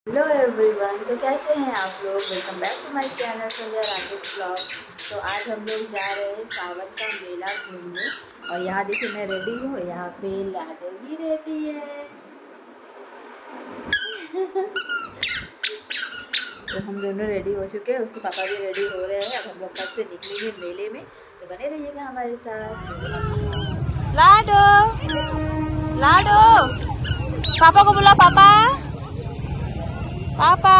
Hello everyone, तो कैसे हैं आप लोग। Welcome back to my channel Sanjay Rakesh blog. तो आज हम लोग जा रहे हैं सावन का मेला घूमने। और यहाँ देखिए मैं रेडी हूँ, यहाँ पे लाडो भी रेडी है। तो हम दोनों रेडी हो चुके हैं, उसके पापा भी रेडी हो रहे हैं। अब हम लोग कब से निकलेंगे मेले में, तो बने रहिएगा हमारे साथ। लाडो लाडो, पापा को बुला। पापा पापा।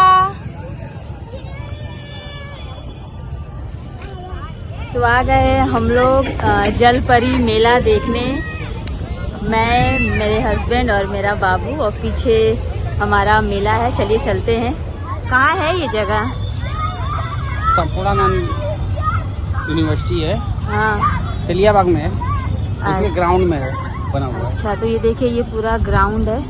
तो आ गए हम लोग जलपरी मेला देखने। मैं, मेरे हस्बैंड और मेरा बाबू, और पीछे हमारा मेला है। चलिए चलते हैं। कहाँ है ये जगह? संपूर्णानंद यूनिवर्सिटी है। हाँ, तेलियाबाग में है, इसके ग्राउंड में है बना हुआ है। अच्छा, तो ये देखिए ये पूरा ग्राउंड है।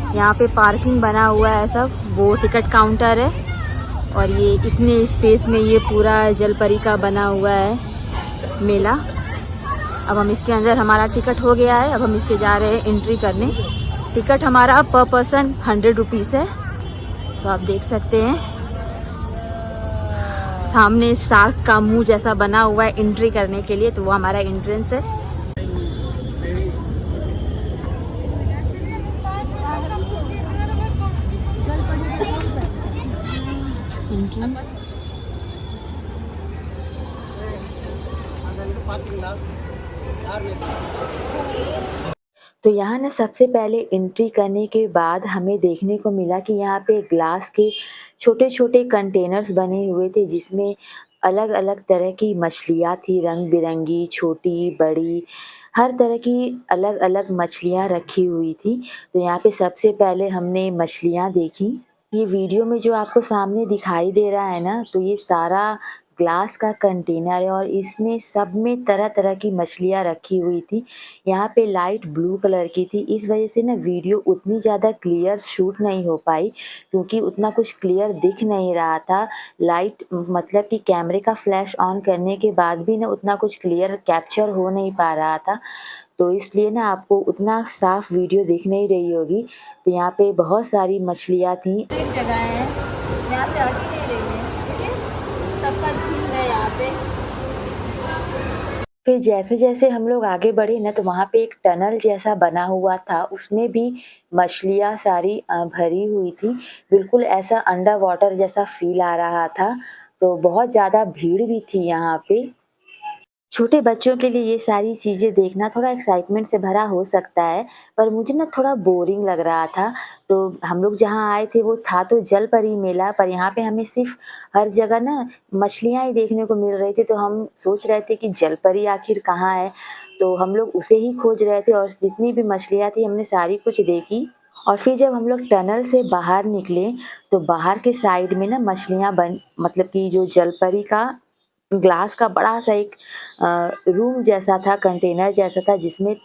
यहाँ पे पार्किंग बना हुआ है सब, वो टिकट काउंटर है। और ये इतने स्पेस में ये पूरा जलपरी का बना हुआ है मेला। अब हम इसके अंदर, हमारा टिकट हो गया है। अब हम इसके जा रहे हैं एंट्री करने। टिकट हमारा पर पर्सन 100 रुपीज़ है। तो आप देख सकते हैं सामने शार्क का मुंह जैसा बना हुआ है एंट्री करने के लिए। तो वो हमारा एंट्रेंस है। तो यहाँ ना सबसे पहले एंट्री करने के बाद हमें देखने को मिला कि यहाँ पे ग्लास के छोटे छोटे कंटेनर्स बने हुए थे, जिसमें अलग अलग तरह की मछलियाँ थी, रंग बिरंगी, छोटी बड़ी, हर तरह की अलग अलग मछलियाँ रखी हुई थी। तो यहाँ पे सबसे पहले हमने मछलियाँ देखी। ये वीडियो में जो आपको सामने दिखाई दे रहा है ना, तो ये सारा ग्लास का कंटेनर है और इसमें सब में तरह तरह की मछलियाँ रखी हुई थी। यहाँ पे लाइट ब्लू कलर की थी, इस वजह से ना वीडियो उतनी ज़्यादा क्लियर शूट नहीं हो पाई, क्योंकि उतना कुछ क्लियर दिख नहीं रहा था। लाइट मतलब कि कैमरे का फ्लैश ऑन करने के बाद भी ना उतना कुछ क्लियर कैप्चर हो नहीं पा रहा था। तो इसलिए ना आपको उतना साफ वीडियो दिख नहीं रही होगी। तो यहाँ पे बहुत सारी मछलियाँ थी। एक जगह है, यहाँ से हट ही नहीं रही है, ठीक है? सबका झुंड है यहाँ पे। फिर जैसे जैसे हम लोग आगे बढ़े ना, तो वहाँ पे एक टनल जैसा बना हुआ था, उसमें भी मछलियाँ सारी भरी हुई थी। बिल्कुल ऐसा अंडर वाटर जैसा फील आ रहा था। तो बहुत ज़्यादा भीड़ भी थी यहाँ पे। छोटे बच्चों के लिए ये सारी चीज़ें देखना थोड़ा एक्साइटमेंट से भरा हो सकता है, पर मुझे ना थोड़ा बोरिंग लग रहा था। तो हम लोग जहाँ आए थे वो था तो जलपरी मेला, पर यहाँ पे हमें सिर्फ हर जगह ना मछलियाँ ही देखने को मिल रही थी। तो हम सोच रहे थे कि जलपरी आखिर कहाँ है, तो हम लोग उसे ही खोज रहे थे। और जितनी भी मछलियाँ थी हमने सारी कुछ देखी। और फिर जब हम लोग टनल से बाहर निकले, तो बाहर के साइड में ना मछलियाँ बन मतलब कि जो जलपरी का ग्लास का बड़ा सा एक रूम जैसा था, कंटेनर जैसा था, जिसमें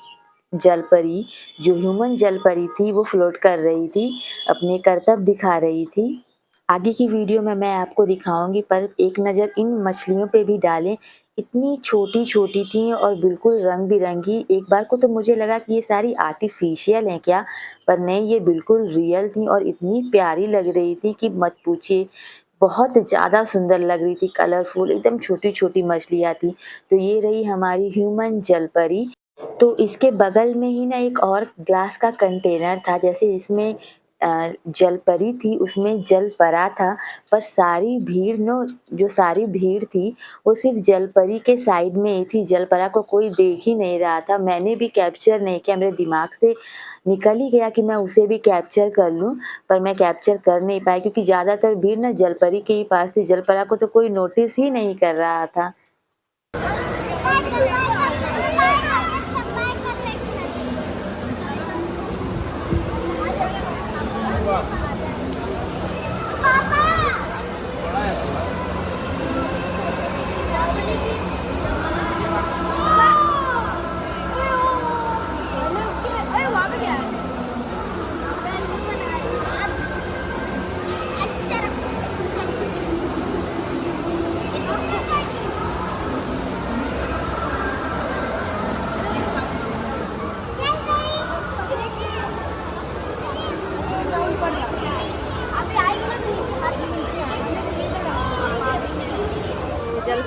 जलपरी, जो ह्यूमन जलपरी थी, वो फ्लोट कर रही थी, अपने करतब दिखा रही थी। आगे की वीडियो में मैं आपको दिखाऊंगी, पर एक नज़र इन मछलियों पे भी डालें। इतनी छोटी छोटी थी और बिल्कुल रंग बिरंगी। एक बार को तो मुझे लगा कि ये सारी आर्टिफिशियल हैं क्या, पर नहीं, ये बिल्कुल रियल थी और इतनी प्यारी लग रही थी कि मत पूछिए। बहुत ज़्यादा सुंदर लग रही थी, कलरफुल, एकदम छोटी छोटी मछलियाँ थी। तो ये रही हमारी ह्यूमन जलपरी। तो इसके बगल में ही ना एक और ग्लास का कंटेनर था, जैसे इसमें जलपरी थी उसमें जलपरा था। पर सारी भीड़ नो जो सारी भीड़ थी वो सिर्फ जलपरी के साइड में ही थी। जलपरा को कोई देख ही नहीं रहा था। मैंने भी कैप्चर नहीं किया, मेरे दिमाग से निकल ही गया कि मैं उसे भी कैप्चर कर लूं, पर मैं कैप्चर कर नहीं पाई, क्योंकि ज़्यादातर भीड़ ना जलपरी के ही पास थी। जलपरा को तो कोई नोटिस ही नहीं कर रहा था।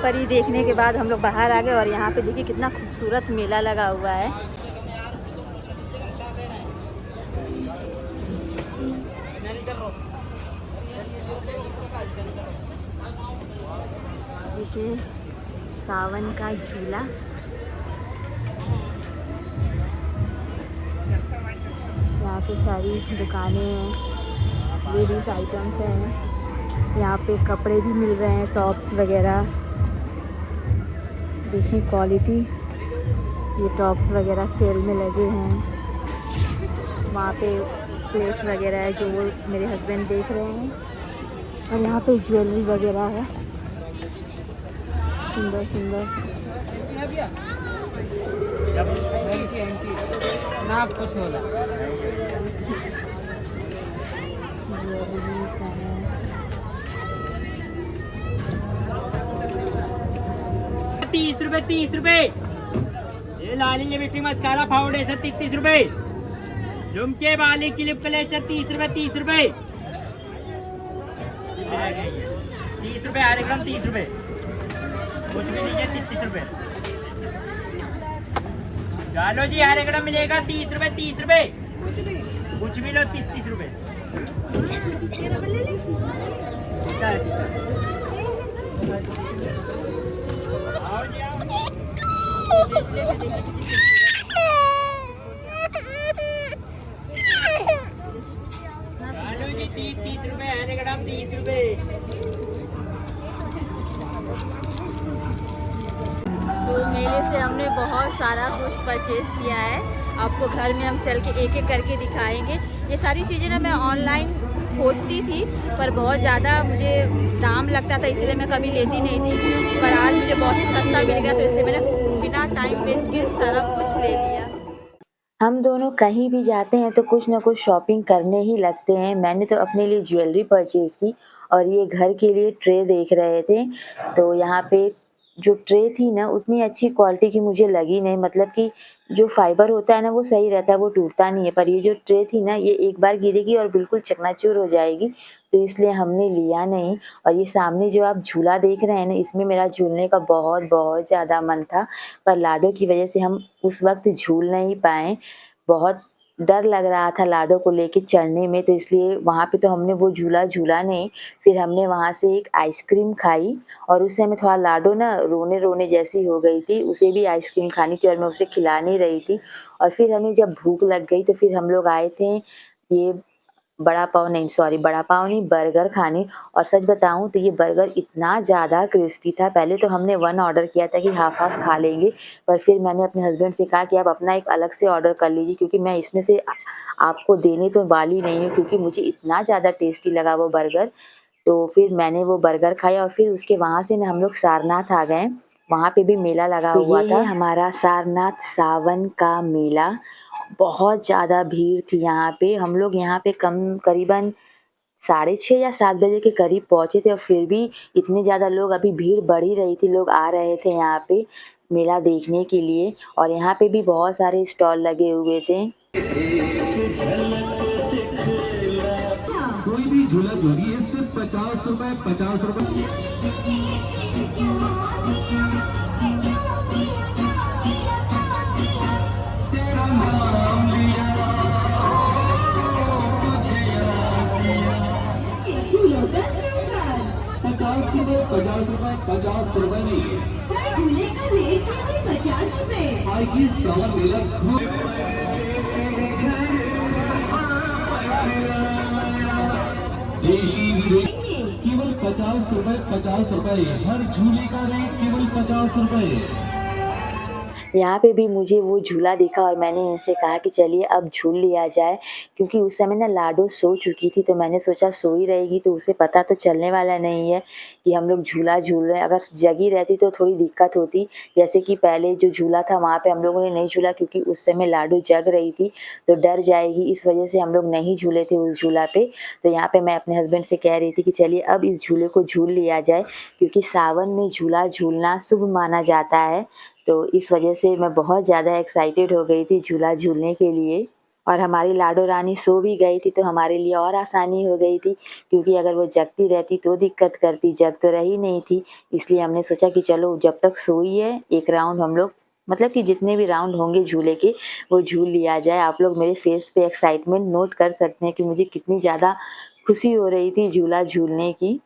परी देखने के बाद हम लोग बाहर आ गए और यहाँ पे देखिए कितना खूबसूरत मेला लगा हुआ है। देखिए सावन का झूला, यहाँ पे सारी दुकानें हैं, लेडीज आइटम्स हैं, यहाँ पे कपड़े भी मिल रहे हैं, टॉप्स वगैरह। देखिए क्वालिटी, ये टॉप्स वगैरह सेल में लगे हैं। वहाँ पे प्लेट्स वगैरह है जो वो मेरे हस्बैंड देख रहे हैं, और यहाँ पे ज्वेलरी वगैरह है, सुंदर सुंदर। ना कुछ होला ज्वेलरीज हैं। 30 रुपए 30 रुपए। ये लाली लिपस्टिक मस्कारा फाउंडेशन 33 रुपए। झुमके वाली क्लिप कलेक्शन 30 रुपए 30 रुपए। 30 रुपए हर ग्राम 30 रुपए। कुछ भी लीजिए 33 रुपए। चलो जी हर ग्राम मिलेगा 30 रुपए 30 रुपए। कुछ भी लो 33 रुपए। आओ जी आओ। चलो जी 30 रुपए हर ग्राम 30 रुपए। तो मेले से हमने बहुत सारा कुछ परचेज़ किया है, आपको घर में हम चल के एक एक करके दिखाएंगे। ये सारी चीज़ें ना मैं ऑनलाइन खोजती थी पर बहुत ज़्यादा मुझे दाम लगता था, इसलिए मैं कभी लेती नहीं थी, पर आज मुझे बहुत ही सस्ता मिल गया तो इसलिए मैंने बिना टाइम वेस्ट किए सारा कुछ ले लिया। हम दोनों कहीं भी जाते हैं तो कुछ ना कुछ शॉपिंग करने ही लगते हैं। मैंने तो अपने लिए ज्वेलरी परचेज़ की और ये घर के लिए ट्रे देख रहे थे, तो यहाँ पे जो ट्रे थी ना उतनी अच्छी क्वालिटी की मुझे लगी नहीं, मतलब कि जो फाइबर होता है ना वो सही रहता है, वो टूटता नहीं है, पर ये जो ट्रे थी ना ये एक बार गिरेगी और बिल्कुल चकनाचूर हो जाएगी, तो इसलिए हमने लिया नहीं। और ये सामने जो आप झूला देख रहे हैं ना, इसमें मेरा झूलने का बहुत बहुत ज़्यादा मन था, पर लाडो की वजह से हम उस वक्त झूल नहीं पाए। बहुत डर लग रहा था लाडो को लेके चढ़ने में, तो इसलिए वहाँ पे तो हमने वो झूला झूला नहीं। फिर हमने वहाँ से एक आइसक्रीम खाई और उस समय थोड़ा लाडो ना रोने रोने जैसी हो गई थी, उसे भी आइसक्रीम खानी थी और मैं उसे खिला नहीं रही थी। और फिर हमें जब भूख लग गई तो फिर हम लोग आए थे ये बड़ा पाव नहीं बर्गर खाने। और सच बताऊं तो ये बर्गर इतना ज़्यादा क्रिस्पी था। पहले तो हमने 1 ऑर्डर किया था कि हाफ हाफ खा लेंगे, पर फिर मैंने अपने हस्बैंड से कहा कि आप अपना एक अलग से ऑर्डर कर लीजिए, क्योंकि मैं इसमें से आपको देने तो वाली नहीं हूँ, क्योंकि मुझे इतना ज़्यादा टेस्टी लगा वो बर्गर। तो फिर मैंने वो बर्गर खाया और फिर उसके वहाँ से ना हम लोग सारनाथ आ गए। वहाँ पे भी मेला लगा हुआ था। हमारा सारनाथ सावन का मेला, बहुत ज़्यादा भीड़ थी यहाँ पे। हम लोग यहाँ पे करीबन 6:30 या 7 बजे के करीब पहुँचे थे और फिर भी इतने ज़्यादा लोग, अभी भीड़ बढ़ ही रही थी, लोग आ रहे थे यहाँ पे मेला देखने के लिए। और यहाँ पे भी बहुत सारे स्टॉल लगे हुए थे। कोई भी झूला झूलिए सिर्फ 50 रुपए 50 रुपए। पचास रुपए नहीं, झूले का रेट 50 रुपए। आएगी सावन मेला देशी विदेशी केवल 50 रुपए 50 रुपए। हर झूले का रेट केवल 50 रुपए। यहाँ पे भी मुझे वो झूला दिखा और मैंने इनसे कहा कि चलिए अब झूल लिया जाए, क्योंकि उस समय ना लाडो सो चुकी थी, तो मैंने सोचा सोई रहेगी तो उसे पता तो चलने वाला नहीं है कि हम लोग झूला झूल रहे हैं। अगर जगी रहती तो थोड़ी दिक्कत होती, जैसे कि पहले जो झूला था वहाँ पे हम लोगों ने नहीं झूला, क्योंकि उस समय लाडो जग रही थी तो डर जाएगी, इस वजह से हम लोग नहीं झूले थे उस झूला पे। तो यहाँ पे मैं अपने हस्बैंड से कह रही थी कि चलिए अब इस झूले को झूल लिया जाए, क्योंकि सावन में झूला झूलना शुभ माना जाता है। तो इस वजह से मैं बहुत ज़्यादा एक्साइटेड हो गई थी झूला झूलने के लिए। और हमारी लाडो रानी सो भी गई थी तो हमारे लिए और आसानी हो गई थी, क्योंकि अगर वो जगती रहती तो दिक्कत करती, जग तो रही नहीं थी। इसलिए हमने सोचा कि चलो जब तक सोई है एक राउंड हम लोग, मतलब कि जितने भी राउंड होंगे झूले के वो झूल लिया जाए। आप लोग मेरे फेस पे एक्साइटमेंट नोट कर सकते हैं कि मुझे कितनी ज़्यादा खुशी हो रही थी झूला झूलने की।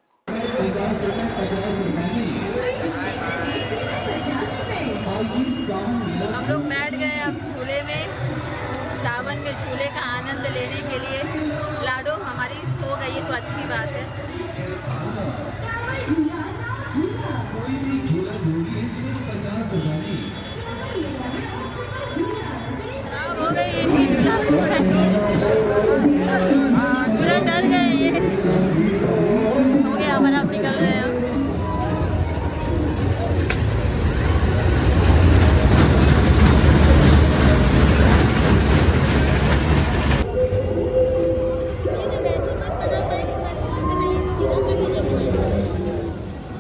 हम लोग बैठ गए अब झूले में, सावन में झूले का आनंद लेने के लिए। लाडो हमारी सो गई है तो अच्छी बात है। खराब हो गई ये झूला, पूरा डर गए ये। हो गया हमारा, अब निकल रहे हैं हम।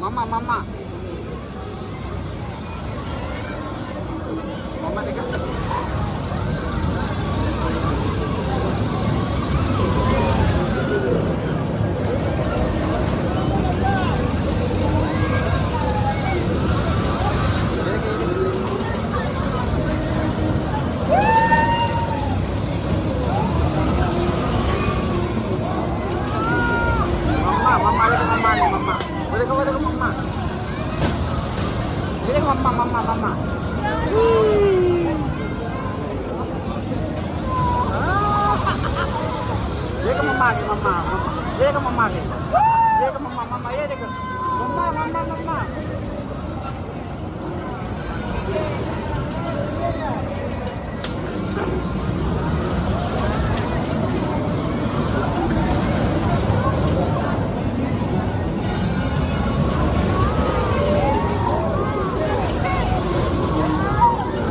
मम्मा मम्मा मम्मा देखा मम्मा मम्मा वो देखो मम्मा, ये देखो मम्मा मम्मा मम्मा देखो मम्मा आ गई, मम्मा ये देखो मम्मा आ गई, देखो मम्मा मम्मा ये देखो मम्मा मम्मा मम्मा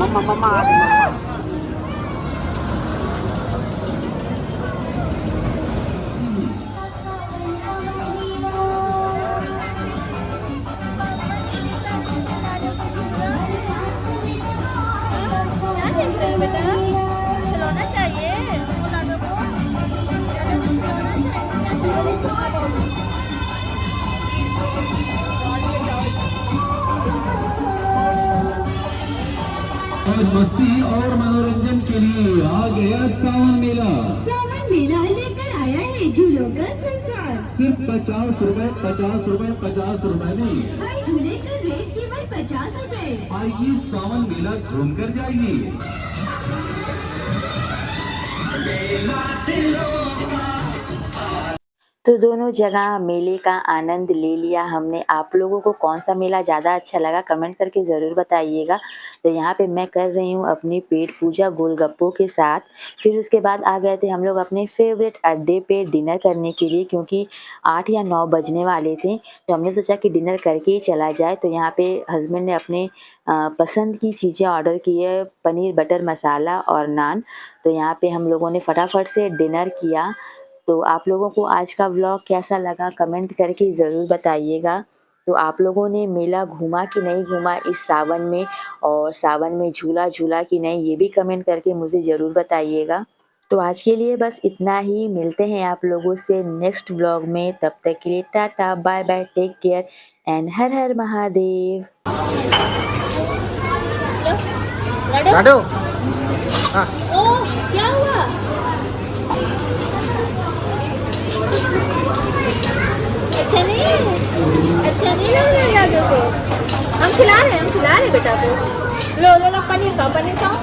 मम्मा मम्मा आ गई मम्मा। क्या देख रहे हो बेटा? खिलौना चाहिए तुमको लाडो को? लाडो को खिलौना चाहिए, क्या चाहिए? और मस्ती और मनोरंजन के लिए आ गया सावन मेला। सावन मेला लेकर आया है झूलों का संसार। सिर्फ 50 रुपए 50 रुपए 50 रुपए में हर झूले का रेट केवल 50 रुपए। आइए सावन मेला घूम कर जाइए। तो दोनों जगह मेले का आनंद ले लिया हमने। आप लोगों को कौन सा मेला ज़्यादा अच्छा लगा कमेंट करके ज़रूर बताइएगा। तो यहाँ पे मैं कर रही हूँ अपनी पेट पूजा गोलगप्पों के साथ। फिर उसके बाद आ गए थे हम लोग अपने फेवरेट अड्डे पे डिनर करने के लिए, क्योंकि 8 या 9 बजने वाले थे। तो हमने सोचा कि डिनर करके ही चला जाए। तो यहाँ पे हस्बैंड ने अपने पसंद की चीज़ें ऑर्डर की है, पनीर बटर मसाला और नान। तो यहाँ पे हम लोगों ने फटाफट से डिनर किया। तो आप लोगों को आज का व्लॉग कैसा लगा कमेंट करके ज़रूर बताइएगा। तो आप लोगों ने मेला घूमा कि नहीं घूमा इस सावन में, और सावन में झूला झूला कि नहीं, ये भी कमेंट करके मुझे ज़रूर बताइएगा। तो आज के लिए बस इतना ही। मिलते हैं आप लोगों से नेक्स्ट व्लॉग में। तब तक के लिए tata bye bye, take care and हर हर महादेव। लाडो ओ क्या हुआ? अच्छा नहीं लग रहा है लाडो को। हम खिला रहे हैं बेटा को। लो लो लो, पनीर खाओ पनीर खाओ।